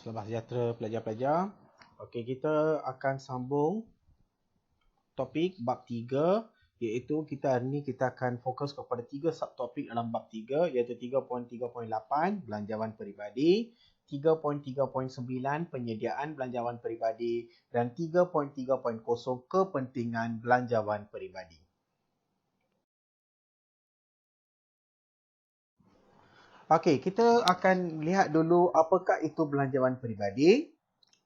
Selamat sejahtera pelajar-pelajar. Okey, kita akan sambung topik bab 3, iaitu kita hari ini kita akan fokus kepada 3 subtopik dalam bab 3, iaitu 3.3.8 belanjawan peribadi, 3.3.9 penyediaan belanjawan peribadi dan 3.3.0 kepentingan belanjawan peribadi. Okey, kita akan lihat dulu apakah itu belanjawan peribadi.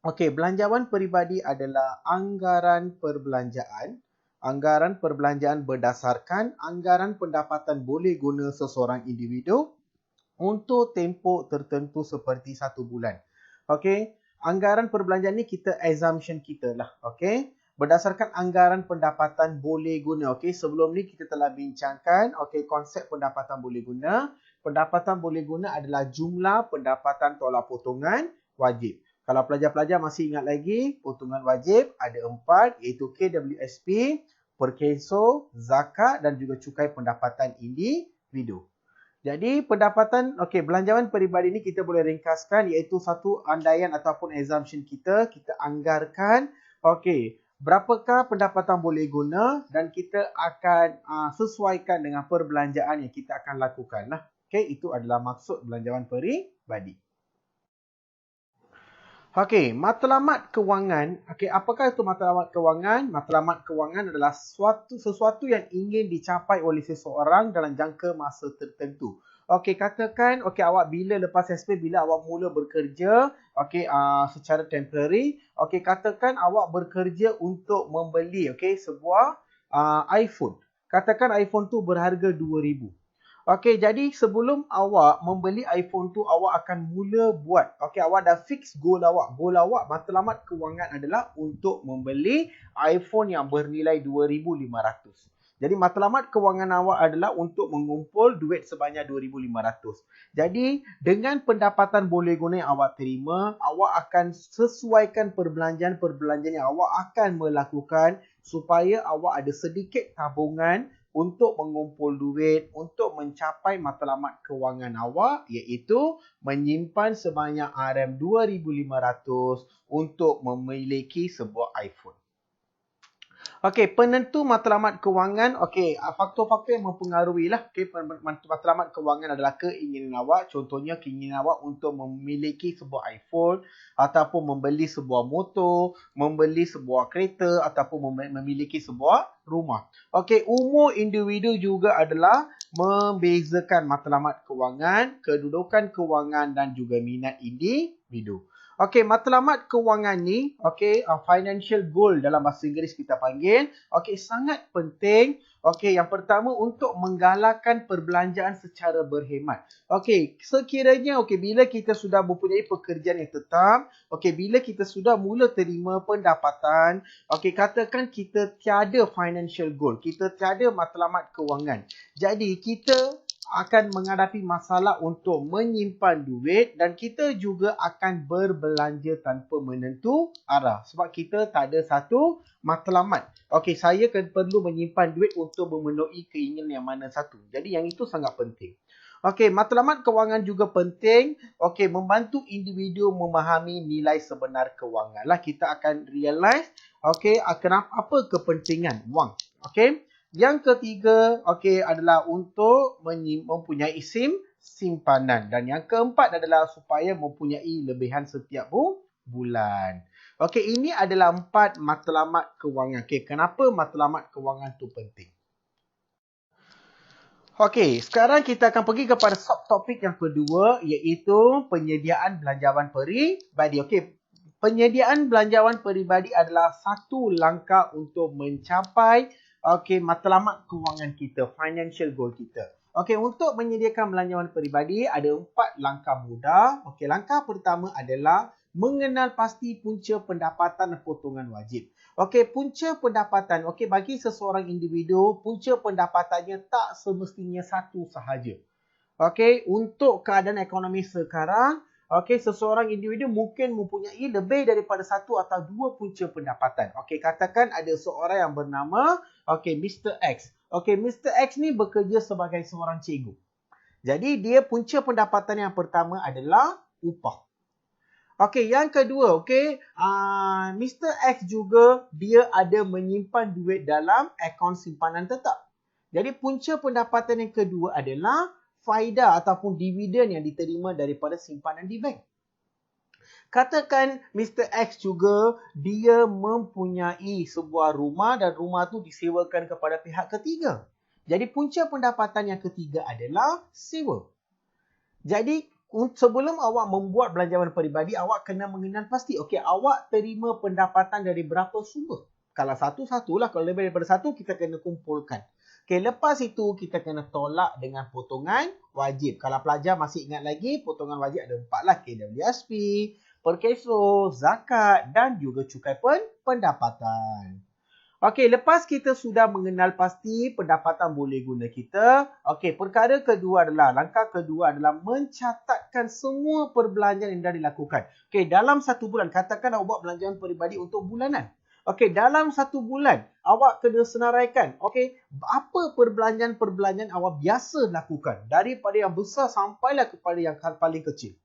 Okey, belanjawan peribadi adalah anggaran perbelanjaan. Anggaran perbelanjaan berdasarkan anggaran pendapatan boleh guna seseorang individu untuk tempoh tertentu seperti 1 bulan. Okey, anggaran perbelanjaan ni kita assumption kita lah. Okey, berdasarkan anggaran pendapatan boleh guna. Okey, sebelum ni kita telah bincangkan okey konsep pendapatan boleh guna. Pendapatan boleh guna adalah jumlah pendapatan tolak potongan wajib. Kalau pelajar-pelajar masih ingat lagi, potongan wajib ada 4, iaitu KWSP, perkeso, zakat dan juga cukai pendapatan individu. Jadi pendapatan, okey, belanjawan peribadi ni kita boleh ringkaskan iaitu satu andaian ataupun assumption kita anggarkan, okey, berapakah pendapatan boleh guna dan kita akan sesuaikan dengan perbelanjaan yang kita akan lakukan lah. Okey, itu adalah maksud belanjawan peribadi. Okey, matlamat kewangan. Okey, apakah itu matlamat kewangan? Matlamat kewangan adalah sesuatu yang ingin dicapai oleh seseorang dalam jangka masa tertentu. Okey, katakan okey awak bila lepas SP, bila awak mula bekerja, okey secara temporary, okey katakan awak bekerja untuk membeli okey sebuah iPhone. Katakan iPhone tu berharga 2000. Okey, jadi sebelum awak membeli iPhone tu, awak akan mula buat. Okey, awak dah fix goal awak. Goal awak matlamat kewangan adalah untuk membeli iPhone yang bernilai 2,500. Jadi matlamat kewangan awak adalah untuk mengumpul duit sebanyak 2,500. Jadi dengan pendapatan boleh guna yang awak terima, awak akan sesuaikan perbelanjaan yang awak akan melakukan supaya awak ada sedikit tabungan untuk mengumpul duit untuk mencapai matlamat kewangan awak, iaitu menyimpan sebanyak RM2,500 untuk memiliki sebuah iPhone. Okey, penentu matlamat kewangan. Okey, faktor-faktor yang mempengaruhi lah. Okey, matlamat kewangan adalah keinginan awak. Contohnya keinginan awak untuk memiliki sebuah iPhone ataupun membeli sebuah motor, membeli sebuah kereta ataupun memiliki sebuah rumah. Okey, umur individu juga adalah membezakan matlamat kewangan, kedudukan kewangan dan juga minat individu. Okey, matlamat kewangan ni, okey, financial goal dalam bahasa Inggeris kita panggil. Okey, sangat penting. Okey, yang pertama untuk menggalakkan perbelanjaan secara berhemat. Okey, sekiranya okey bila kita sudah mempunyai pekerjaan yang tetap, okey bila kita sudah mula terima pendapatan, okey katakan kita tiada financial goal, kita tiada matlamat kewangan. Jadi kita akan menghadapi masalah untuk menyimpan duit dan kita juga akan berbelanja tanpa menentu arah sebab kita tak ada satu matlamat. Okey, saya perlu menyimpan duit untuk memenuhi keinginan yang mana satu. Jadi yang itu sangat penting. Okey, matlamat kewangan juga penting. Okey, membantu individu memahami nilai sebenar kewangan. Lah kita akan realize okey apa kepentingan wang. Okey. Yang ketiga, okey adalah untuk mempunyai simpanan dan yang keempat adalah supaya mempunyai lebihan setiap bulan. Okey, ini adalah 4 matlamat kewangan. Okey, kenapa matlamat kewangan tu penting? Okey, sekarang kita akan pergi kepada subtopik yang kedua iaitu penyediaan belanjawan peribadi. Okey, penyediaan belanjawan peribadi adalah satu langkah untuk mencapai okey matlamat kewangan kita, financial goal kita. Okey, untuk menyediakan belanjawan peribadi ada 4 langkah mudah. Okey, langkah pertama adalah mengenal pasti punca pendapatan dan potongan wajib. Okey, punca pendapatan. Okey, bagi seseorang individu, punca pendapatannya tak semestinya satu sahaja. Okey, untuk keadaan ekonomi sekarang, okey, seseorang individu mungkin mempunyai lebih daripada satu atau dua punca pendapatan. Okey, katakan ada seorang yang bernama okey Mr. X. Okey, Mr. X ni bekerja sebagai seorang cikgu. Jadi dia punca pendapatan yang pertama adalah upah. Okey, yang kedua, okey, Mr. X juga dia ada menyimpan duit dalam akaun simpanan tetap. Jadi punca pendapatan yang kedua adalah faedah ataupun dividen yang diterima daripada simpanan di bank. Katakan Mr. X juga dia mempunyai sebuah rumah dan rumah tu disewakan kepada pihak ketiga. Jadi punca pendapatan yang ketiga adalah sewa. Jadi sebelum awak membuat belanjawan peribadi, awak kena mengenal pasti, okey, awak terima pendapatan dari berapa sumber. Kalau satu-satulah, kalau lebih daripada satu, kita kena kumpulkan. Okey, lepas itu kita kena tolak dengan potongan wajib. Kalau pelajar masih ingat lagi, potongan wajib ada 4 lah. KWSP, perkeso, zakat dan juga cukai pendapatan. Okey, lepas kita sudah mengenal pasti pendapatan boleh guna kita, okey, perkara kedua adalah, langkah kedua adalah mencatatkan semua perbelanjaan yang dah dilakukan. Okey, dalam satu bulan, katakan awak buat belanjaan peribadi untuk bulanan. Okey, dalam satu bulan, awak kena senaraikan, okey, apa perbelanjaan-perbelanjaan awak biasa lakukan, daripada yang besar sampailah kepada yang paling kecil.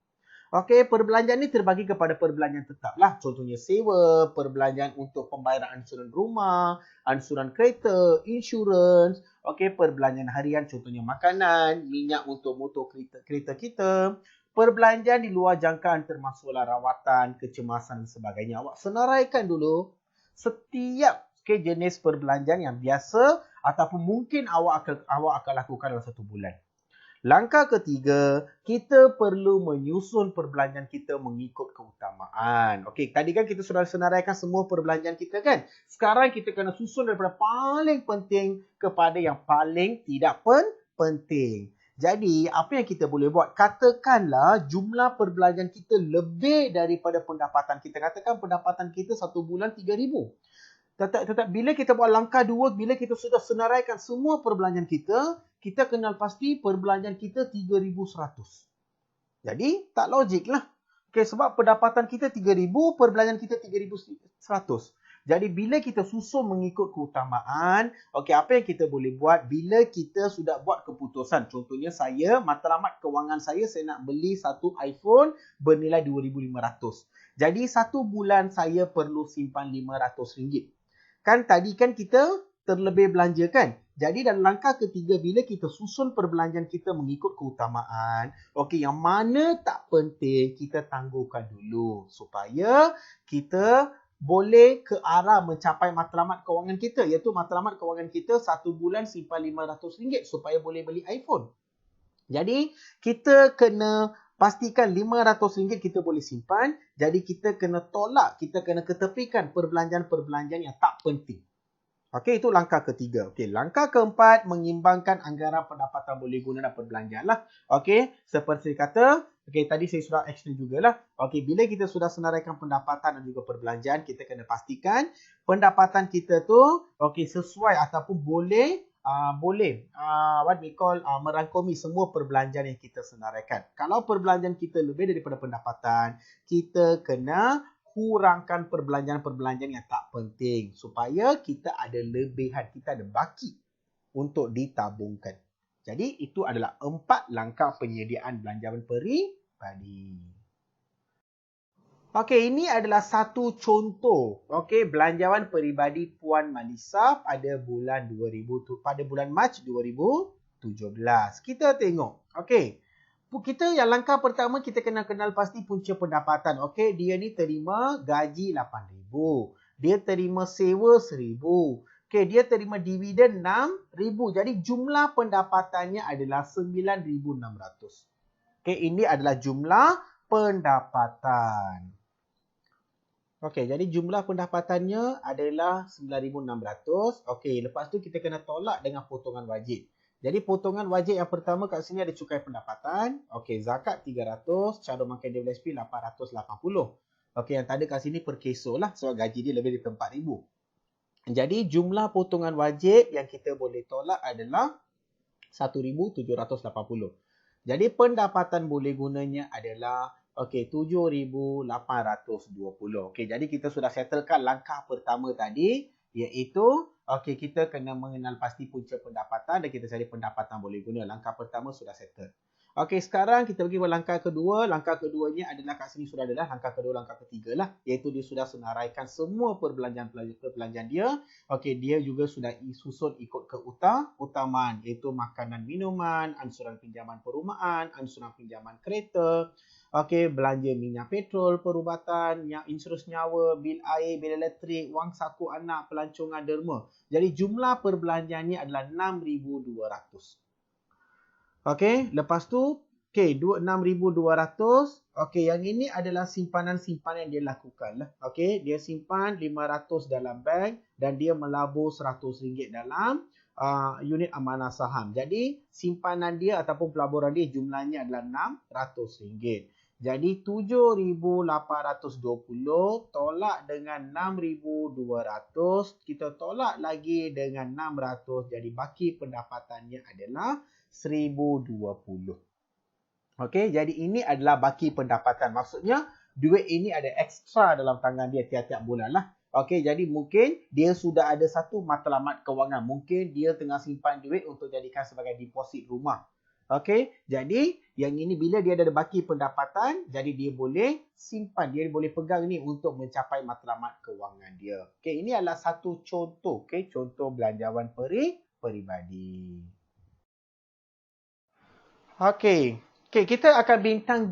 Okey, perbelanjaan ni terbagi kepada perbelanjaan tetap lah. Contohnya sewa, perbelanjaan untuk pembayaran ansuran rumah, ansuran kereta, insurans. Okey, perbelanjaan harian contohnya makanan, minyak untuk motor kereta kita. Perbelanjaan di luar jangkaan termasuklah rawatan, kecemasan dan sebagainya. Awak senaraikan dulu setiap jenis perbelanjaan yang biasa ataupun mungkin awak akan lakukan dalam satu bulan. Langkah ketiga, kita perlu menyusun perbelanjaan kita mengikut keutamaan. Okey, tadi kan kita sudah senaraikan semua perbelanjaan kita kan? Sekarang kita kena susun daripada paling penting kepada yang paling tidak penting. Jadi, apa yang kita boleh buat? Katakanlah jumlah perbelanjaan kita lebih daripada pendapatan kita. Katakan pendapatan kita satu bulan 3,000. Tetap bila kita buat langkah dua, bila kita sudah senaraikan semua perbelanjaan kita kenal pasti perbelanjaan kita 3,100. Jadi, tak logik lah. Okay, sebab pendapatan kita 3,000, perbelanjaan kita 3,100. Jadi, bila kita susun mengikut keutamaan, okay, apa yang kita boleh buat bila kita sudah buat keputusan. Contohnya saya, matlamat kewangan saya nak beli satu iPhone bernilai 2,500. Jadi, satu bulan saya perlu simpan RM500. Kan tadi kan kita terlebih belanja kan? Jadi dalam langkah ketiga bila kita susun perbelanjaan kita mengikut keutamaan, okey, yang mana tak penting kita tangguhkan dulu supaya kita boleh ke arah mencapai matlamat kewangan kita, iaitu matlamat kewangan kita satu bulan simpan RM500 supaya boleh beli iPhone. Jadi kita kena pastikan RM500 kita boleh simpan. Jadi kita kena tolak, kita kena ketepikan perbelanjaan-perbelanjaan yang tak penting. Okey, itu langkah ketiga. Okey, langkah keempat, mengimbangkan anggaran pendapatan boleh guna dan perbelanjaan lah. Okey, seperti kata, okey, tadi saya sudah explain jugalah. Okey, bila kita sudah senaraikan pendapatan dan juga perbelanjaan, kita kena pastikan pendapatan kita tu okey sesuai ataupun boleh merangkumi semua perbelanjaan yang kita senaraikan. Kalau perbelanjaan kita lebih daripada pendapatan, kita kena kurangkan perbelanjaan-perbelanjaan yang tak penting supaya kita ada lebihan, kita ada baki untuk ditabungkan. Jadi itu adalah 4 langkah penyediaan belanjawan peribadi. Okey, ini adalah satu contoh belanjawan peribadi Puan Malisa pada bulan Mac 2017. Kita tengok. Okey. Kita yang langkah pertama kita kena kenal pasti punca pendapatan. Okey, dia ni terima gaji 8,000. Dia terima sewa 1,000. Okey, dia terima dividen 6,000. Jadi jumlah pendapatannya adalah 9,600. Okey, ini adalah jumlah pendapatan. Okey, jadi jumlah pendapatannya adalah 9,600. Okey, lepas tu kita kena tolak dengan potongan wajib. Jadi potongan wajib yang pertama kat sini ada cukai pendapatan. Okey, zakat 300, cara makan DWSP 880. Okey, yang tak ada kat sini perkeso lah sebab gaji dia lebih dari 4,000. Jadi jumlah potongan wajib yang kita boleh tolak adalah 1,780. Jadi pendapatan boleh gunanya adalah okey, 7,820. Okey, jadi kita sudah settlekan langkah pertama tadi, iaitu okey, kita kena mengenal pasti punca pendapatan dan kita cari pendapatan boleh guna. Langkah pertama sudah settle. Okey, sekarang kita pergi ke langkah kedua. Langkah keduanya adalah kat sini sudah adalah langkah kedua, langkah ketiga lah. Iaitu dia sudah senaraikan semua perbelanjaan dia. Okey, dia juga sudah susun ikut keutamaan. Iaitu makanan minuman, ansuran pinjaman perumahan, ansuran pinjaman kereta. Okey, belanja minyak petrol, perubatan, insurans nyawa, bil air, bil elektrik, wang saku anak, pelancongan derma. Jadi jumlah perbelanjaannya adalah 6,200. Okey, lepas tu, okey, 6,200. Okey, yang ini adalah simpanan-simpanan yang dia lakukan lah. Okey, dia simpan 500 dalam bank dan dia melabur RM100 dalam unit amanah saham. Jadi, simpanan dia ataupun pelaburan dia jumlahnya adalah RM600. Jadi, 7,820 tolak dengan 6,200. Kita tolak lagi dengan 600. Jadi, baki pendapatannya adalah 1,020. Okey, jadi ini adalah baki pendapatan. Maksudnya, duit ini ada ekstra dalam tangan dia tiap-tiap bulan lah. Okey, jadi mungkin dia sudah ada satu matlamat kewangan. Mungkin dia tengah simpan duit untuk jadikan sebagai deposit rumah. Okey, jadi yang ini bila dia ada baki pendapatan, jadi dia boleh simpan, dia boleh pegang ni untuk mencapai matlamat kewangan dia. Okey, ini adalah satu contoh, okey, contoh belanjawan peribadi. Okey. Okey, kita akan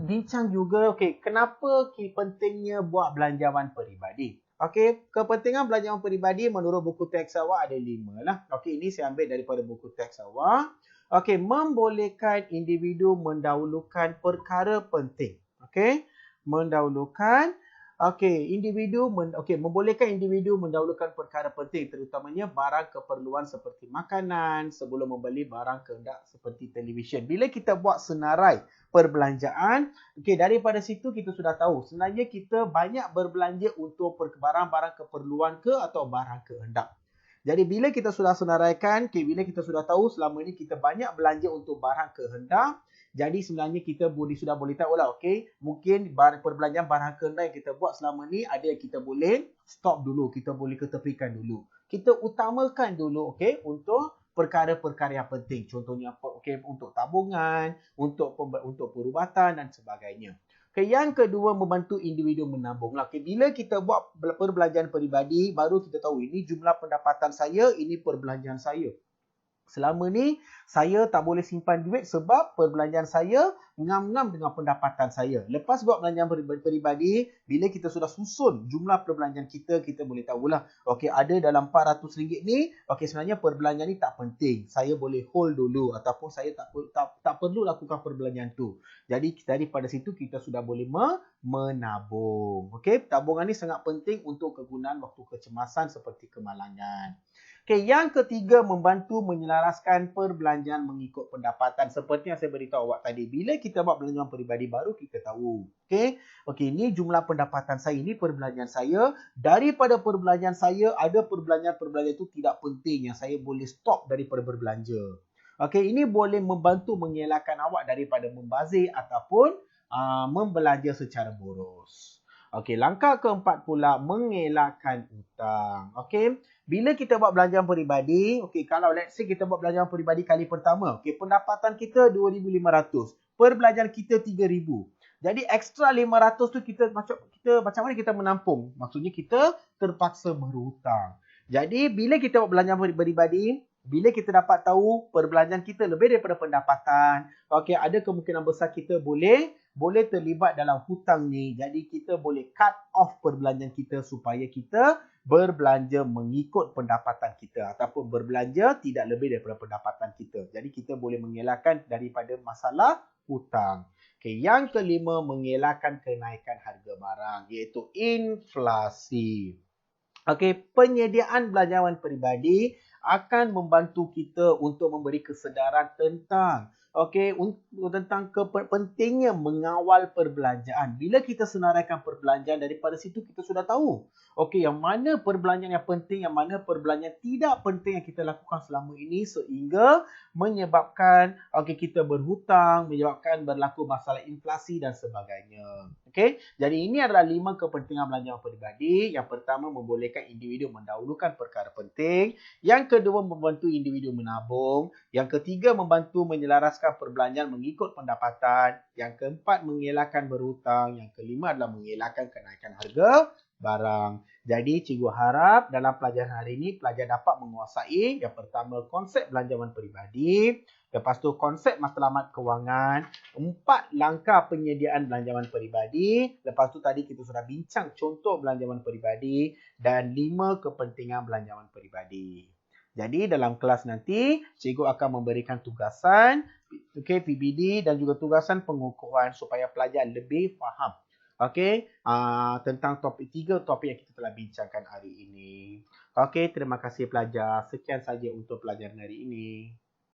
bincang juga kenapa pentingnya buat belanjawan peribadi. Okey, kepentingan belanjawan peribadi menurut buku teks awak ada 5 lah. Okey, ini saya ambil daripada buku teks awak. Okey, membolehkan individu mendahulukan perkara penting. Okey, mendahulukan membolehkan individu mendahulukan perkara penting, terutamanya barang keperluan seperti makanan sebelum membeli barang kehendak seperti televisyen. Bila kita buat senarai perbelanjaan, daripada situ kita sudah tahu sebenarnya kita banyak berbelanja untuk barang-barang keperluan ke atau barang kehendak. Jadi bila kita sudah senaraikan, bila kita sudah tahu selama ini kita banyak belanja untuk barang kehendak, jadi sebenarnya kita sudah boleh tahu lah, mungkin perbelanjaan barang kehendak yang kita buat selama ni ada yang kita boleh stop dulu, kita boleh ketepikan dulu. Kita utamakan dulu, untuk perkara-perkara yang penting. Contohnya, untuk tabungan, untuk perubatan dan sebagainya. Yang kedua, membantu individu menabung. Bila kita buat perbelanjaan peribadi, baru kita tahu ini jumlah pendapatan saya, ini perbelanjaan saya. Selama ni, saya tak boleh simpan duit sebab perbelanjaan saya ngam-ngam dengan pendapatan saya. Lepas buat belanjaan peribadi, bila kita sudah susun jumlah perbelanjaan kita, kita boleh tahulah, ada dalam RM400 ni, sebenarnya perbelanjaan ni tak penting. Saya boleh hold dulu ataupun saya tak perlu lakukan perbelanjaan tu. Jadi, daripada situ kita sudah boleh menabung. Tabungan ni sangat penting untuk kegunaan waktu kecemasan seperti kemalangan. Yang ketiga, membantu menyelaraskan perbelanjaan mengikut pendapatan. Seperti yang saya beritahu awak tadi, bila kita buat belanjaan peribadi baru kita tahu. Ini jumlah pendapatan saya, ini perbelanjaan saya. Daripada perbelanjaan saya, ada perbelanjaan itu tidak penting yang saya boleh stop daripada berbelanja. Ini boleh membantu mengelakkan awak daripada membazir ataupun membelanja secara boros. Langkah keempat pula, mengelakkan hutang. Bila kita buat belanjaan peribadi, kalau let's say kita buat belanjaan peribadi kali pertama, pendapatan kita RM2,500, perbelanjaan kita RM3,000. Jadi extra RM500 tu kita macam mana kita menampung? Maksudnya kita terpaksa berhutang. Jadi bila kita buat belanjaan peribadi, bila kita dapat tahu perbelanjaan kita lebih daripada pendapatan, ada kemungkinan besar kita boleh terlibat dalam hutang ni. Jadi kita boleh cut off perbelanjaan kita supaya kita berbelanja mengikut pendapatan kita ataupun berbelanja tidak lebih daripada pendapatan kita. Jadi kita boleh mengelakkan daripada masalah hutang. Yang kelima, mengelakkan kenaikan harga barang iaitu inflasi. Penyediaan belanjawan peribadi akan membantu kita untuk memberi kesedaran tentang pentingnya mengawal perbelanjaan. Bila kita senaraikan perbelanjaan, daripada situ kita sudah tahu yang mana perbelanjaan yang penting, yang mana perbelanjaan tidak penting yang kita lakukan selama ini, sehingga menyebabkan kita berhutang, menyebabkan berlaku masalah inflasi dan sebagainya. Jadi ini adalah 5 kepentingan belanjawan peribadi. Yang pertama, membolehkan individu mendahulukan perkara penting. Yang kedua, membantu individu menabung. Yang ketiga, membantu menyelaraskan membebaskan perbelanjaan mengikut pendapatan. Yang keempat, mengelakkan berhutang. Yang kelima adalah mengelakkan kenaikan harga barang. Jadi cikgu harap dalam pelajaran hari ini pelajar dapat menguasai yang pertama konsep belanjawan peribadi, lepas tu konsep matlamat kewangan, 4 langkah penyediaan belanjawan peribadi, lepas tu tadi kita sudah bincang contoh belanjawan peribadi dan 5 kepentingan belanjawan peribadi. Jadi dalam kelas nanti, cikgu akan memberikan tugasan, PBD dan juga tugasan pengukuran supaya pelajar lebih faham. Tentang topik 3 topik yang kita telah bincangkan hari ini. Terima kasih pelajar. Sekian saja untuk pelajaran hari ini.